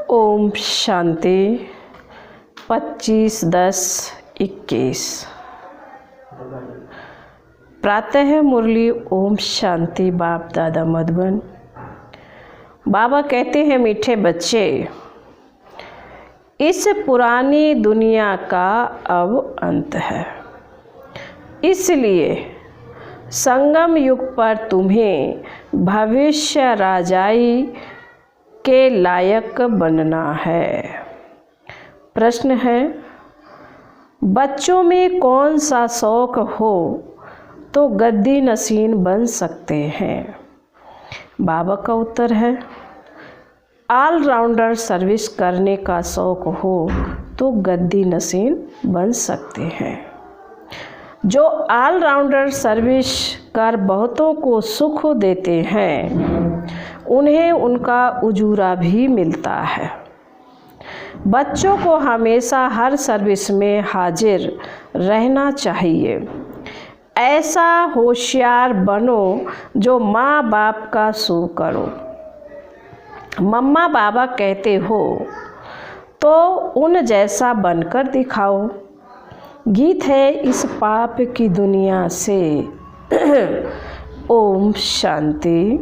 ओम शांति 25/10/21। प्रातः मुरली ओम शांति। बाप दादा मधुबन। बाबा कहते हैं, मीठे बच्चे, इस पुरानी दुनिया का अब अंत है, इसलिए संगम युग पर तुम्हें भविष्य राजाई के लायक बनना है। प्रश्न है, बच्चों में कौन सा शौक हो तो गद्दी नशीन बन सकते हैं? बाबा का उत्तर है, ऑलराउंडर सर्विस करने का शौक हो तो गद्दी नशीन बन सकते हैं। जो ऑलराउंडर सर्विस कर बहुतों को सुख देते हैं, उन्हें उनका उजूरा भी मिलता है। बच्चों को हमेशा हर सर्विस में हाजिर रहना चाहिए। ऐसा होशियार बनो जो माँ बाप का सू करो। मम्मा बाबा कहते हो तो उन जैसा बनकर दिखाओ। गीत है इस पाप की दुनिया से। ओम शांति।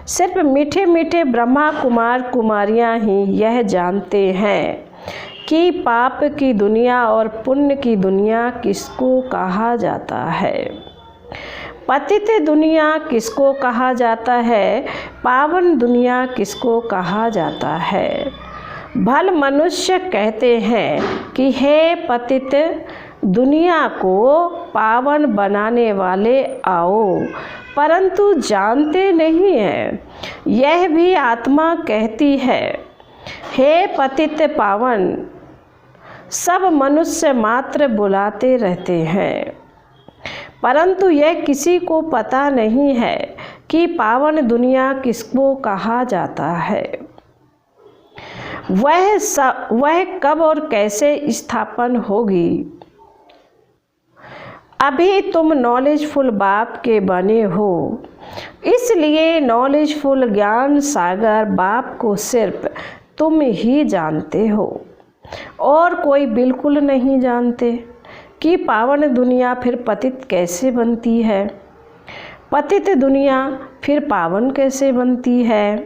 सिर्फ मीठे मीठे ब्रह्मा कुमार कुमारियाँ ही यह जानते हैं कि पाप की दुनिया और पुण्य की दुनिया किसको कहा जाता है। पतित दुनिया किसको कहा जाता है, पावन दुनिया किसको कहा जाता है। भल मनुष्य कहते हैं कि हे पतित दुनिया को पावन बनाने वाले आओ, परंतु जानते नहीं हैं। यह भी आत्मा कहती है, हे पतित पावन, सब मनुष्य मात्र बुलाते रहते हैं, परंतु यह किसी को पता नहीं है कि पावन दुनिया किसको कहा जाता है। वह कब और कैसे स्थापन होगी। अभी तुम नॉलेजफुल बाप के बने हो, इसलिए नॉलेजफुल ज्ञान सागर बाप को सिर्फ तुम ही जानते हो और कोई बिल्कुल नहीं जानते कि पावन दुनिया फिर पतित कैसे बनती है, पतित दुनिया फिर पावन कैसे बनती है,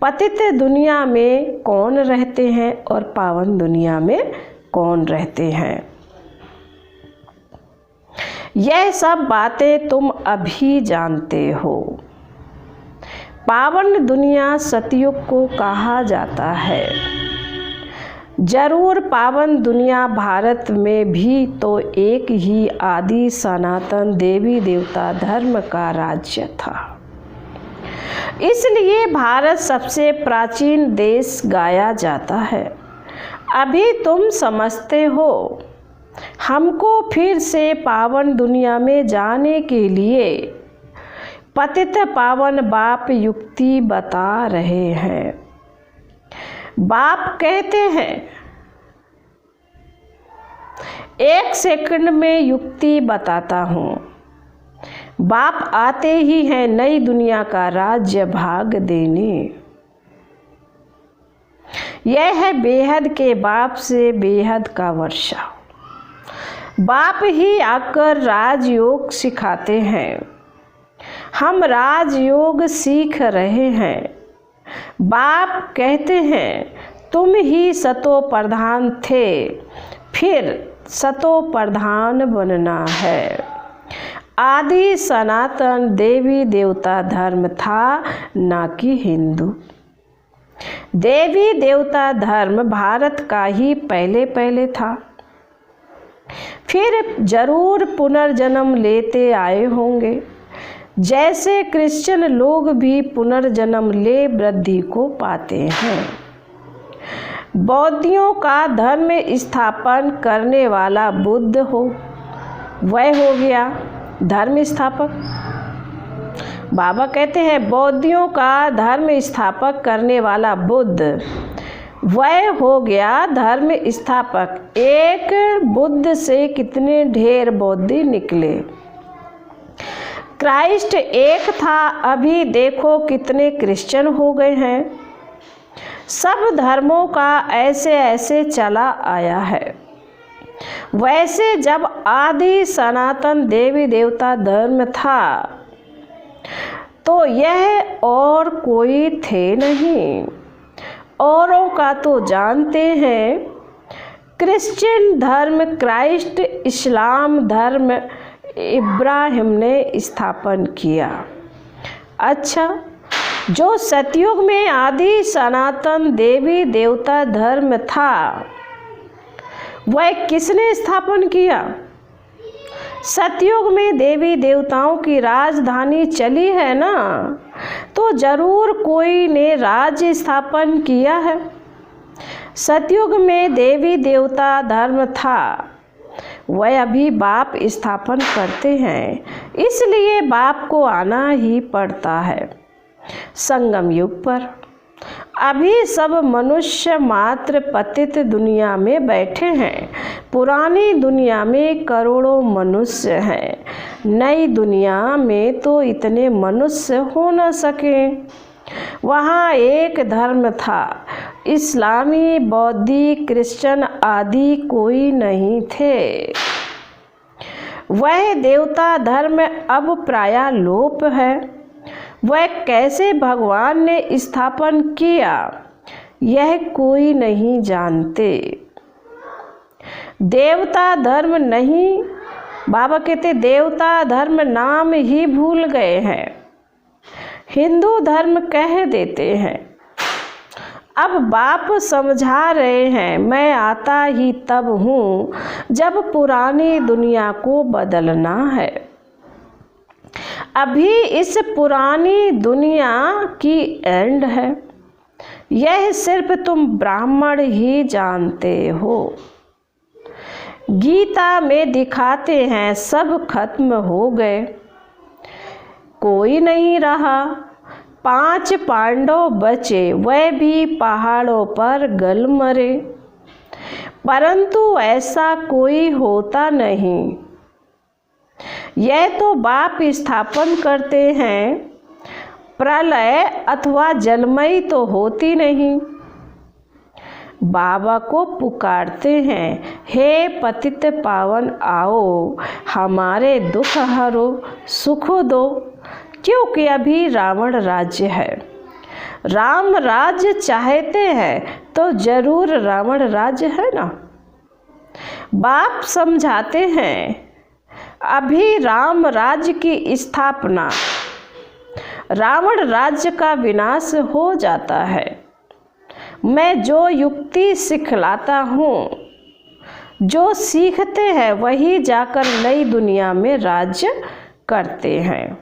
पतित दुनिया में कौन रहते हैं और पावन दुनिया में कौन रहते हैं। यह सब बातें तुम अभी जानते हो। पावन दुनिया सतयुग को कहा जाता है। जरूर पावन दुनिया भारत में भी तो एक ही आदि सनातन देवी देवता धर्म का राज्य था, इसलिए भारत सबसे प्राचीन देश गाया जाता है। अभी तुम समझते हो। हमको फिर से पावन दुनिया में जाने के लिए पतित पावन बाप युक्ति बता रहे हैं। बाप कहते हैं, 1 सेकंड में युक्ति बताता हूँ। बाप आते ही हैं नई दुनिया का राज्य भाग देने। यह है बेहद के बाप से बेहद का वर्षा। बाप ही आकर राजयोग सिखाते हैं। हम राजयोग सीख रहे हैं। बाप कहते हैं, तुम ही सतो प्रधान थे, फिर सतो प्रधान बनना है। आदि सनातन देवी देवता धर्म था, ना कि हिंदू। देवी देवता धर्म भारत का ही पहले था, फिर जरूर पुनर्जन्म लेते आए होंगे। जैसे क्रिश्चियन लोग भी पुनर्जन्म ले वृद्धि को पाते हैं। बौद्धियों का धर्म स्थापन करने वाला बुद्ध हो, वह हो गया धर्म स्थापक। बाबा कहते हैं, बौद्धियों का धर्म स्थापक करने वाला बुद्ध, वह हो गया धर्म स्थापक। एक बुद्ध से कितने ढेर बौद्धि निकले। क्राइस्ट एक था, अभी देखो कितने क्रिश्चियन हो गए हैं। सब धर्मों का ऐसे ऐसे चला आया है। वैसे जब आदि सनातन देवी देवता धर्म था तो यह और कोई थे नहीं। औरों का तो जानते हैं, क्रिश्चियन धर्म क्राइस्ट, इस्लाम धर्म इब्राहिम ने स्थापन किया। अच्छा, जो सतयुग में आदि सनातन देवी देवता धर्म था वह किसने स्थापन किया? सतयुग में देवी देवताओं की राजधानी चली है ना, तो जरूर कोई ने राज्य स्थापन किया है। सतयुग में देवी देवता धर्म था, वह अभी बाप स्थापन करते हैं, इसलिए बाप को आना ही पड़ता है संगम युग पर। अभी सब मनुष्य मात्र पतित दुनिया में बैठे हैं। पुरानी दुनिया में करोड़ों मनुष्य हैं, नई दुनिया में तो इतने मनुष्य हो न सके। वहाँ एक धर्म था, इस्लामी, बौद्धी, क्रिश्चियन आदि कोई नहीं थे। वह देवता धर्म अब प्रायः लोप है। वह कैसे भगवान ने स्थापन किया यह कोई नहीं जानते। देवता धर्म नहीं, बाबा कहते देवता धर्म नाम ही भूल गए हैं, हिंदू धर्म कह देते हैं। अब बाप समझा रहे हैं, मैं आता ही तब हूँ जब पुरानी दुनिया को बदलना है। अभी इस पुरानी दुनिया की एंड है, यह सिर्फ तुम ब्राह्मण ही जानते हो। गीता में दिखाते हैं सब खत्म हो गए, कोई नहीं रहा। 5 पांडव बचे, वह भी पहाड़ों पर गल मरे, परंतु ऐसा कोई होता नहीं। यह तो बाप स्थापन करते हैं, प्रलय अथवा जलमई तो होती नहीं। बाबा को पुकारते हैं, हे पतित पावन आओ, हमारे दुख हरो, सुख दो, क्योंकि अभी रावण राज्य है। राम राज्य चाहते हैं तो जरूर रावण राज्य है ना। बाप समझाते हैं, अभी राम राज्य की स्थापना, रावण राज्य का विनाश हो जाता है। मैं जो युक्ति सिखलाता हूँ, जो सीखते हैं वही जाकर नई दुनिया में राज्य करते हैं।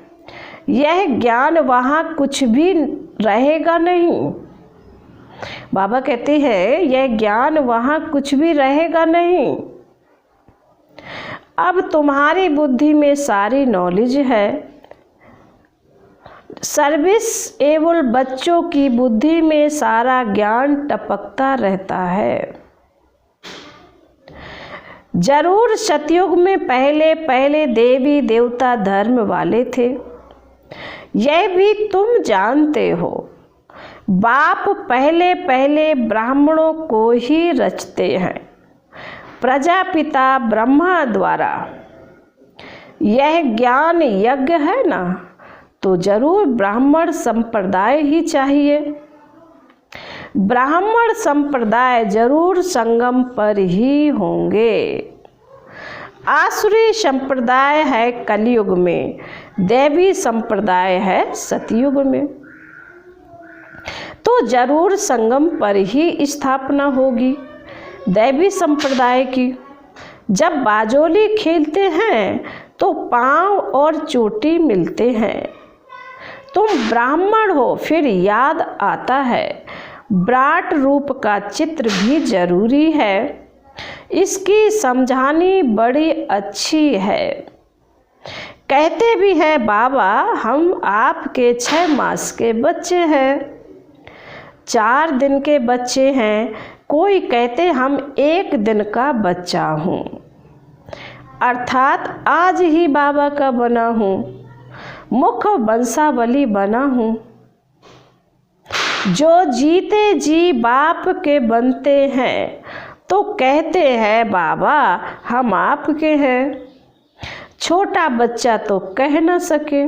यह ज्ञान वहाँ कुछ भी रहेगा नहीं। बाबा कहते हैं यह ज्ञान वहाँ कुछ भी रहेगा नहीं। अब तुम्हारी बुद्धि में सारी नॉलेज है। सर्विस एवल बच्चों की बुद्धि में सारा ज्ञान टपकता रहता है। जरूर सतयुग में पहले पहले देवी देवता धर्म वाले थे, यह भी तुम जानते हो। बाप पहले पहले ब्राह्मणों को ही रचते हैं, प्रजापिता ब्रह्मा द्वारा। यह ज्ञान यज्ञ है ना, तो जरूर ब्राह्मण संप्रदाय ही चाहिए। ब्राह्मण संप्रदाय जरूर संगम पर ही होंगे। आसुरी संप्रदाय है कलयुग में, देवी संप्रदाय है सतयुग में, तो जरूर संगम पर ही स्थापना होगी दैवी संप्रदाय की। जब बाजोली खेलते हैं तो पांव और चोटी मिलते हैं। तुम ब्राह्मण हो, फिर याद आता है विराट रूप का चित्र भी जरूरी है। इसकी समझानी बड़ी अच्छी है। कहते भी है बाबा हम आपके 6 मास के बच्चे हैं, 4 दिन के बच्चे हैं, कोई कहते हम 1 दिन का बच्चा हूँ, अर्थात आज ही बाबा का बना हूँ, मुख वंशावली बना हूँ। जो जीते जी बाप के बनते हैं तो कहते हैं बाबा हम आपके हैं। छोटा बच्चा तो कह न सके,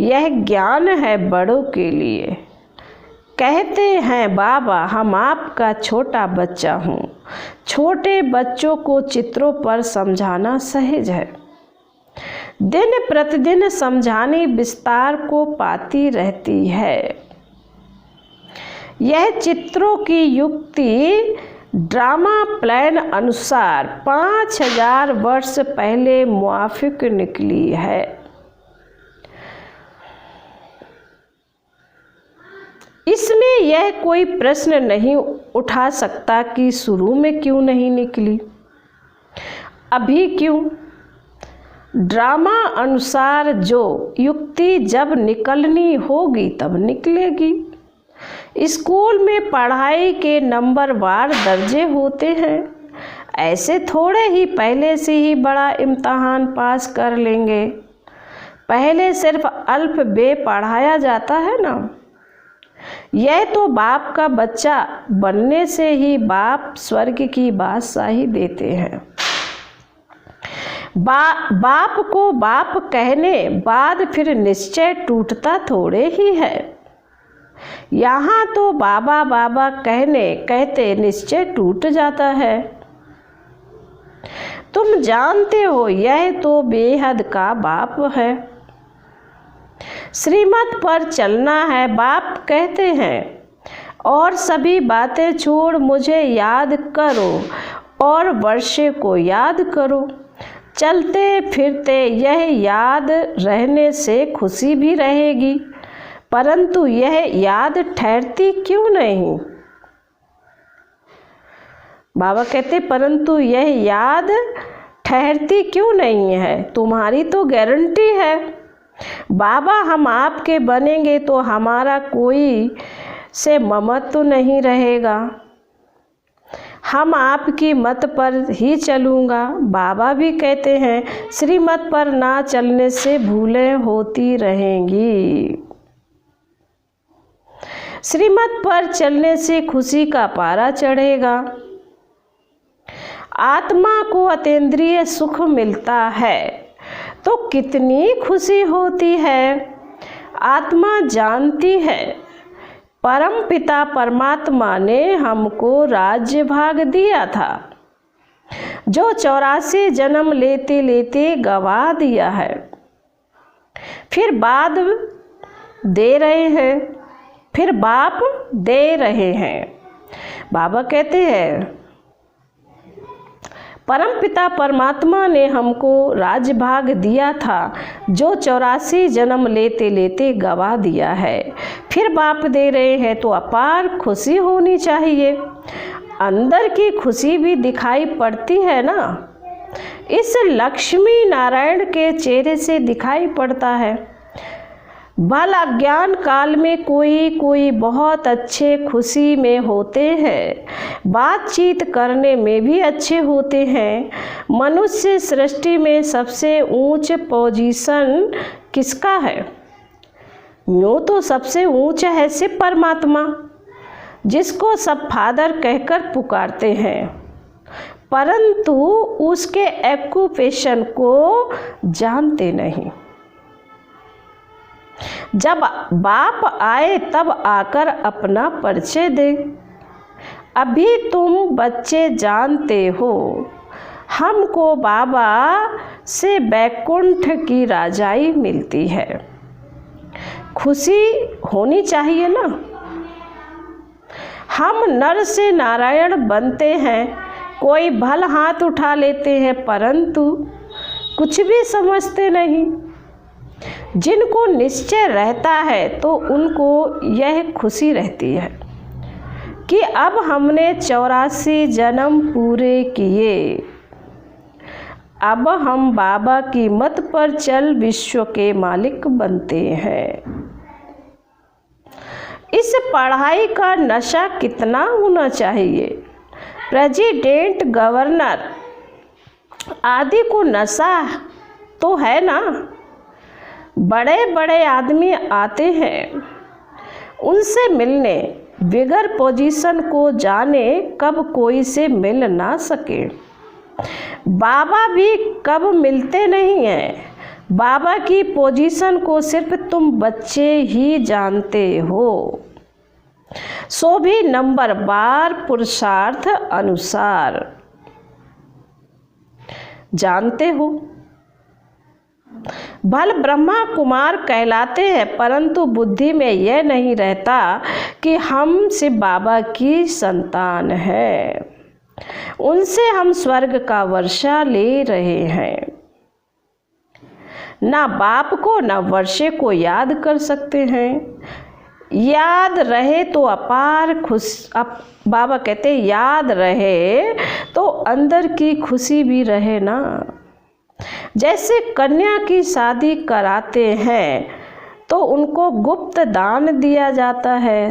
यह ज्ञान है बड़ों के लिए। कहते हैं बाबा हम आपका छोटा बच्चा हूँ। छोटे बच्चों को चित्रों पर समझाना सहज है। दिन प्रतिदिन समझाने विस्तार को पाती रहती है। यह चित्रों की युक्ति ड्रामा प्लान अनुसार 5000 वर्ष पहले मुआफिक निकली है। इसमें यह कोई प्रश्न नहीं उठा सकता कि शुरू में क्यों नहीं निकली, अभी क्यों। ड्रामा अनुसार जो युक्ति जब निकलनी होगी तब निकलेगी। स्कूल में पढ़ाई के नंबरवार दर्जे होते हैं, ऐसे थोड़े ही पहले से ही बड़ा इम्तहान पास कर लेंगे। पहले सिर्फ अल्फ बे पढ़ाया जाता है ना। यह तो बाप का बच्चा बनने से ही बाप स्वर्ग की बादशाही देते हैं। बाप को बाप कहने बाद फिर निश्चय टूटता थोड़े ही है। यहाँ तो बाबा बाबा कहते निश्चय टूट जाता है। तुम जानते हो यह तो बेहद का बाप है। श्रीमत पर चलना है बाप कहते हैं, और सभी बातें छोड़ मुझे याद करो और वर्षे को याद करो। चलते फिरते यह याद रहने से खुशी भी रहेगी, परंतु यह याद ठहरती क्यों नहीं। बाबा कहते परंतु यह याद ठहरती क्यों नहीं है। तुम्हारी तो गारंटी है बाबा हम आपके बनेंगे तो हमारा कोई से ममत्व तो नहीं रहेगा। हम आपकी मत पर ही चलूँगा। बाबा भी कहते हैं श्रीमत पर ना चलने से भूलें होती रहेंगी। श्रीमत पर चलने से खुशी का पारा चढ़ेगा। आत्मा को अतीन्द्रिय सुख मिलता है तो कितनी खुशी होती है। आत्मा जानती है परम पिता परमात्मा ने हमको राज्य भाग दिया था, जो 84 जन्म लेते लेते गवा दिया है, फिर बाद दे रहे हैं, फिर बाप दे रहे हैं। बाबा कहते हैं परम पिता परमात्मा ने हमको राज्य भाग दिया था, जो 84 जन्म लेते लेते गवा दिया है, फिर बाप दे रहे हैं, तो अपार खुशी होनी चाहिए। अंदर की खुशी भी दिखाई पड़ती है ना। इस लक्ष्मी नारायण के चेहरे से दिखाई पड़ता है। बाल अज्ञान काल में कोई बहुत अच्छे खुशी में होते हैं, बातचीत करने में भी अच्छे होते हैं। मनुष्य सृष्टि में सबसे ऊंच पोजीशन किसका है। यूँ तो सबसे ऊंचा है शिव परमात्मा, जिसको सब फादर कहकर पुकारते हैं, परंतु उसके ऑक्यूपेशन को जानते नहीं। जब बाप आए तब आकर अपना परिचय दे। अभी तुम बच्चे जानते हो हमको बाबा से बैकुंठ की राजाई मिलती है। खुशी होनी चाहिए ना। हम नर से नारायण बनते हैं, कोई भल हाथ उठा लेते हैं, परंतु कुछ भी समझते नहीं। जिनको निश्चय रहता है तो उनको यह खुशी रहती है कि अब हमने 84 जन्म पूरे किए, अब हम बाबा की मत पर चल विश्व के मालिक बनते हैं। इस पढ़ाई का नशा कितना होना चाहिए। प्रेसिडेंट, गवर्नर आदि को नशा तो है ना। बड़े बड़े आदमी आते हैं, उनसे मिलने बिगर पोजीशन को जाने कब कोई से मिल ना सके। बाबा भी कब मिलते नहीं हैं, बाबा की पोजीशन को सिर्फ तुम बच्चे ही जानते हो, सो भी नंबर बार पुरुषार्थ अनुसार जानते हो। भल ब्रह्मा कुमार कहलाते हैं, परंतु बुद्धि में यह नहीं रहता कि हम सिर्फ बाबा की संतान हैं, उनसे हम स्वर्ग का वर्षा ले रहे हैं। ना बाप को ना वर्षे को याद कर सकते हैं, याद रहे तो अपार बाबा कहते याद रहे तो अंदर की खुशी भी रहे ना। जैसे कन्या की शादी कराते हैं तो उनको गुप्त दान दिया जाता है,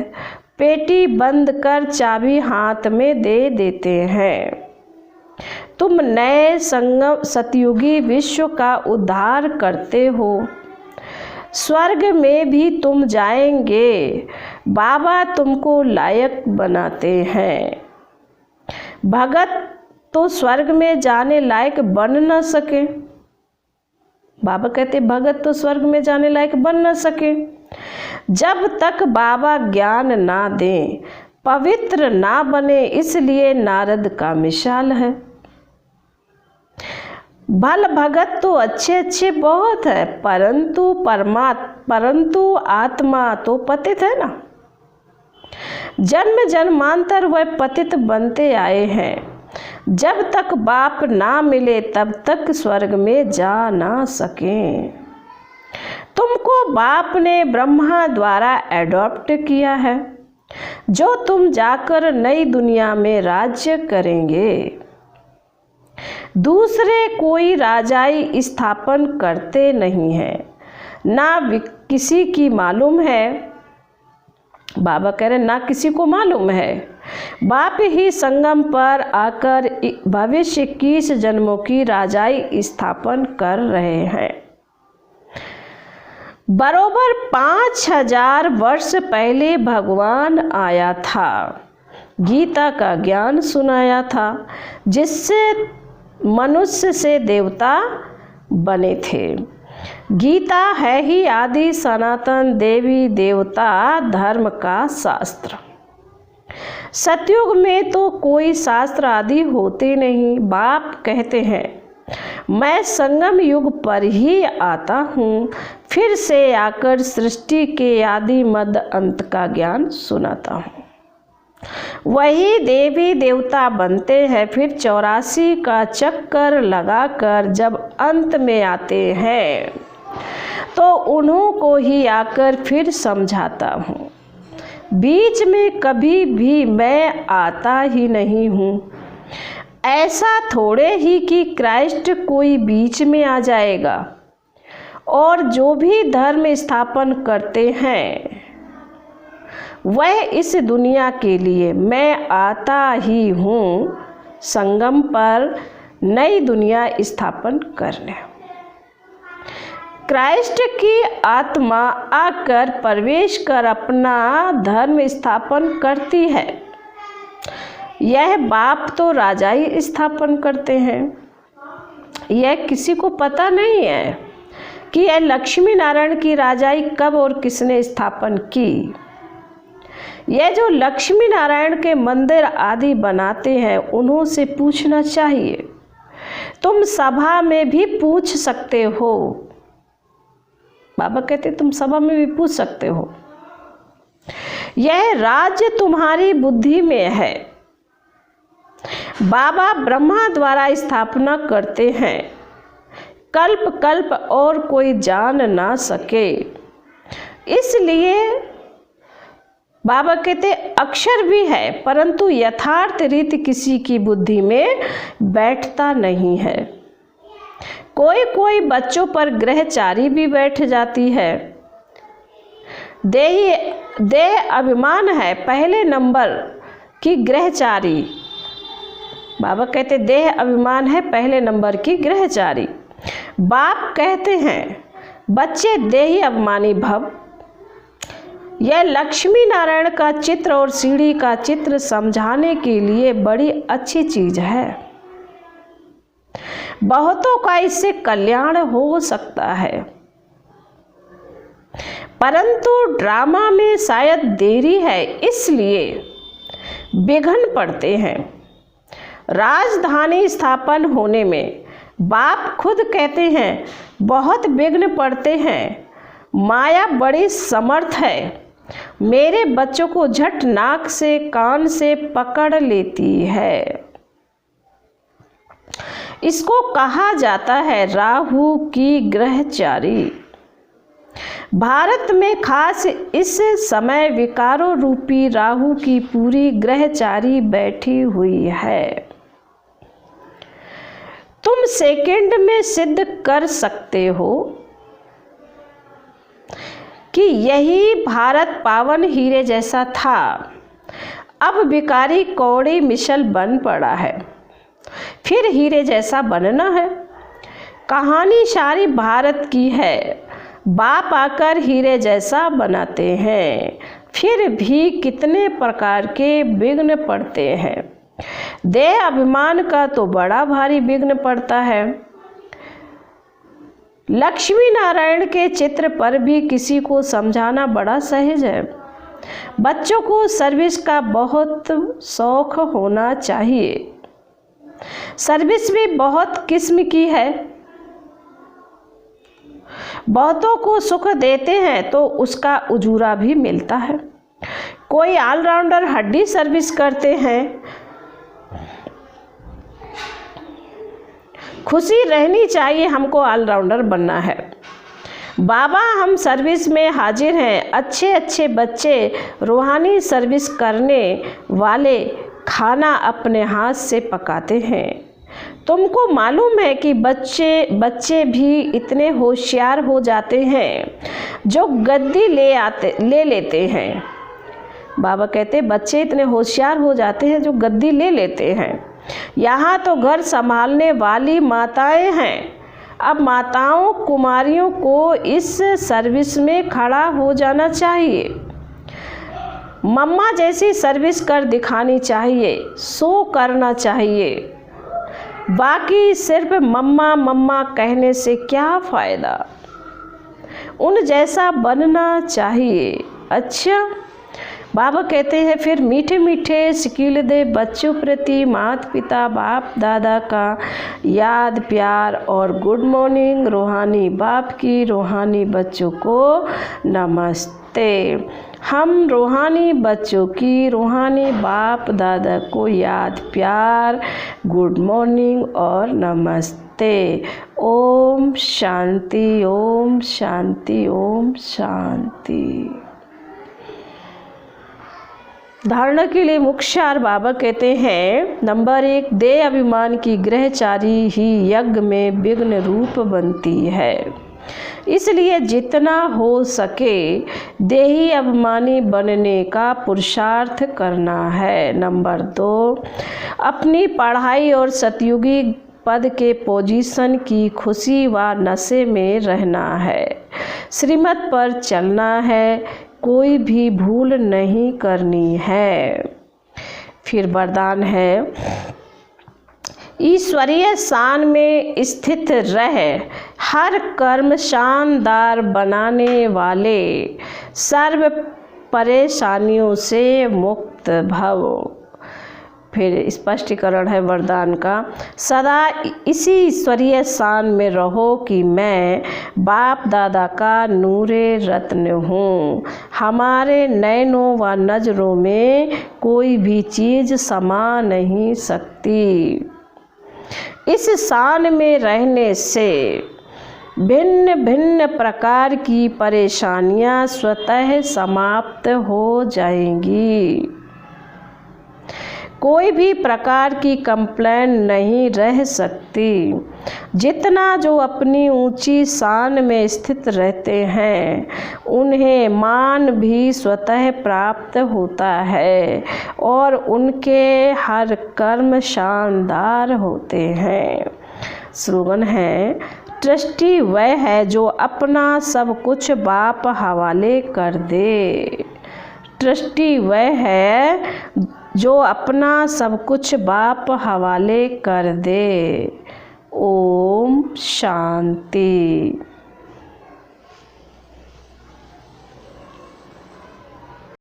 पेटी बंद कर चाबी हाथ में दे देते हैं। तुम नए संगम सतयुगी विश्व का उद्धार करते हो, स्वर्ग में भी तुम जाएंगे, बाबा तुमको लायक बनाते हैं। भगत तो स्वर्ग में जाने लायक बन न सके, बाबा कहते भगत तो स्वर्ग में जाने लायक बन न सके जब तक बाबा ज्ञान ना दें, पवित्र ना बने, इसलिए नारद का मिसाल है। भल भगत तो अच्छे अच्छे बहुत है, परंतु आत्मा तो पतित है ना। जन्म जन्मांतर वह पतित बनते आए हैं, जब तक बाप ना मिले तब तक स्वर्ग में जा ना सके। तुमको बाप ने ब्रह्मा द्वारा एडॉप्ट किया है, जो तुम जाकर नई दुनिया में राज्य करेंगे। दूसरे कोई राजाई स्थापन करते नहीं हैं, ना किसी की मालूम है, बाबा कह रहे ना किसी को मालूम है। बाप ही संगम पर आकर भविष्य 21 जन्मों की राजाई स्थापन कर रहे हैं। बरोबर 5000 वर्ष पहले भगवान आया था, गीता का ज्ञान सुनाया था, जिससे मनुष्य से देवता बने थे। गीता है ही आदि सनातन देवी देवता धर्म का शास्त्र। सतयुग में तो कोई शास्त्र आदि होते नहीं। बाप कहते हैं मैं संगम युग पर ही आता हूँ, फिर से आकर सृष्टि के आदि मध्य अंत का ज्ञान सुनाता हूँ। वही देवी देवता बनते हैं, फिर 84 का चक्कर लगाकर जब अंत में आते हैं तो उन्हों को ही आकर फिर समझाता हूँ। बीच में कभी भी मैं आता ही नहीं हूँ। ऐसा थोड़े ही कि क्राइस्ट कोई बीच में आ जाएगा, और जो भी धर्म स्थापन करते हैं वह इस दुनिया के लिए मैं आता ही हूँ, संगम पर नई दुनिया स्थापन करने। क्राइस्ट की आत्मा आकर प्रवेश कर अपना धर्म स्थापन करती है। यह बाप तो राजाई स्थापन करते हैं। यह किसी को पता नहीं है कि यह लक्ष्मी नारायण की राजाई कब और किसने स्थापन की। यह जो लक्ष्मी नारायण के मंदिर आदि बनाते हैं उन्हों से पूछना चाहिए। तुम सभा में भी पूछ सकते हो, बाबा कहते तुम सभा में भी पूछ सकते हो। यह राज्य तुम्हारी बुद्धि में है। बाबा ब्रह्मा द्वारा स्थापना करते हैं, कल्प कल्प और कोई जान ना सके। इसलिए बाबा कहते अक्षर भी है, परंतु यथार्थ रीति किसी की बुद्धि में बैठता नहीं है। कोई कोई बच्चों पर ग्रहचारी भी बैठ जाती है। देह अभिमान है पहले नंबर की ग्रहचारी। बाबा कहते देह अभिमान है पहले नंबर की ग्रहचारी। बाप कहते हैं बच्चे देही अभिमानी भव, यह लक्ष्मी नारायण का चित्र और सीढ़ी का चित्र समझाने के लिए बड़ी अच्छी चीज है। बहुतों का इससे कल्याण हो सकता है, परंतु ड्रामा में शायद देरी है, इसलिए विघ्न पड़ते हैं। राजधानी स्थापन होने में बाप खुद कहते हैं बहुत विघ्न पड़ते हैं। माया बड़ी समर्थ है, मेरे बच्चों को झट नाक से कान से पकड़ लेती है। इसको कहा जाता है राहु की ग्रहचारी। भारत में खास इस समय विकारों रूपी राहु की पूरी ग्रहचारी बैठी हुई है। तुम सेकंड में सिद्ध कर सकते हो कि यही भारत पावन हीरे जैसा था, अब विकारी कौड़ी मिसल बन पड़ा है, फिर हीरे जैसा बनना है। कहानी सारी भारत की है, बाप आकर हीरे जैसा बनाते हैं, फिर भी कितने प्रकार के विघ्न पड़ते हैं। देह अभिमान का तो बड़ा भारी विघ्न पड़ता है। लक्ष्मी नारायण के चित्र पर भी किसी को समझाना बड़ा सहज है। बच्चों को सर्विस का बहुत शौक होना चाहिए। सर्विस भी बहुत किस्म की है। बहुतों को सुख देते हैं तो उसका उजूरा भी मिलता है। कोई ऑलराउंडर हड्डी सर्विस करते हैं। खुशी रहनी चाहिए, हमको ऑलराउंडर बनना है। बाबा हम सर्विस में हाजिर हैं। अच्छे अच्छे बच्चे रूहानी सर्विस करने वाले खाना अपने हाथ से पकाते हैं। तुमको मालूम है कि बच्चे भी इतने होशियार हो जाते हैं जो गद्दी ले लेते हैं। बाबा कहते बच्चे इतने होशियार हो जाते हैं जो गद्दी ले लेते हैं। यहाँ तो घर संभालने वाली माताएं हैं। अब माताओं कुमारियों को इस सर्विस में खड़ा हो जाना चाहिए। मम्मा जैसी सर्विस कर दिखानी चाहिए, सो करना चाहिए। बाकी सिर्फ मम्मा मम्मा कहने से क्या फ़ायदा, उन जैसा बनना चाहिए। अच्छा, बाबा कहते हैं फिर मीठे मीठे सिकील दे बच्चों प्रति माता पिता बाप दादा का याद प्यार और गुड मॉर्निंग। रूहानी बाप की रूहानी बच्चों को नमस्ते। हम रूहानी बच्चों की रूहानी बाप दादा को याद प्यार गुड मॉर्निंग और नमस्ते। ओम शांति ओम शांति ओम शांति। धारणा के लिए मुख्य सार बाबा कहते हैं नंबर 1, देह अभिमान की ग्रहचारी ही यज्ञ में विघ्न रूप बनती है, इसलिए जितना हो सके देही अभिमानी बनने का पुरुषार्थ करना है। नंबर 2, अपनी पढ़ाई और सतयुगी पद के पोजीशन की खुशी व नशे में रहना है। श्रीमत पर चलना है, कोई भी भूल नहीं करनी है। फिर वरदान है, ईश्वरीय शान में स्थित रह हर कर्म शानदार बनाने वाले सर्व परेशानियों से मुक्त भव। फिर स्पष्टीकरण है वरदान का, सदा इसी ईश्वरीय शान में रहो कि मैं बाप दादा का नूरे रत्न हूँ। हमारे नैनों व नज़रों में कोई भी चीज़ समा नहीं सकती। इस शान में रहने से भिन्न भिन्न प्रकार की परेशानियाँ स्वतः समाप्त हो जाएंगी। कोई भी प्रकार की कंप्लेन नहीं रह सकती। जितना जो अपनी ऊंची शान में स्थित रहते हैं उन्हें मान भी स्वतः प्राप्त होता है और उनके हर कर्म शानदार होते हैं। स्लोगन है, ट्रस्टी वह है जो अपना सब कुछ बाप हवाले कर दे। ट्रस्टी वह है जो अपना सब कुछ बाप हवाले कर दे। ओम शांति।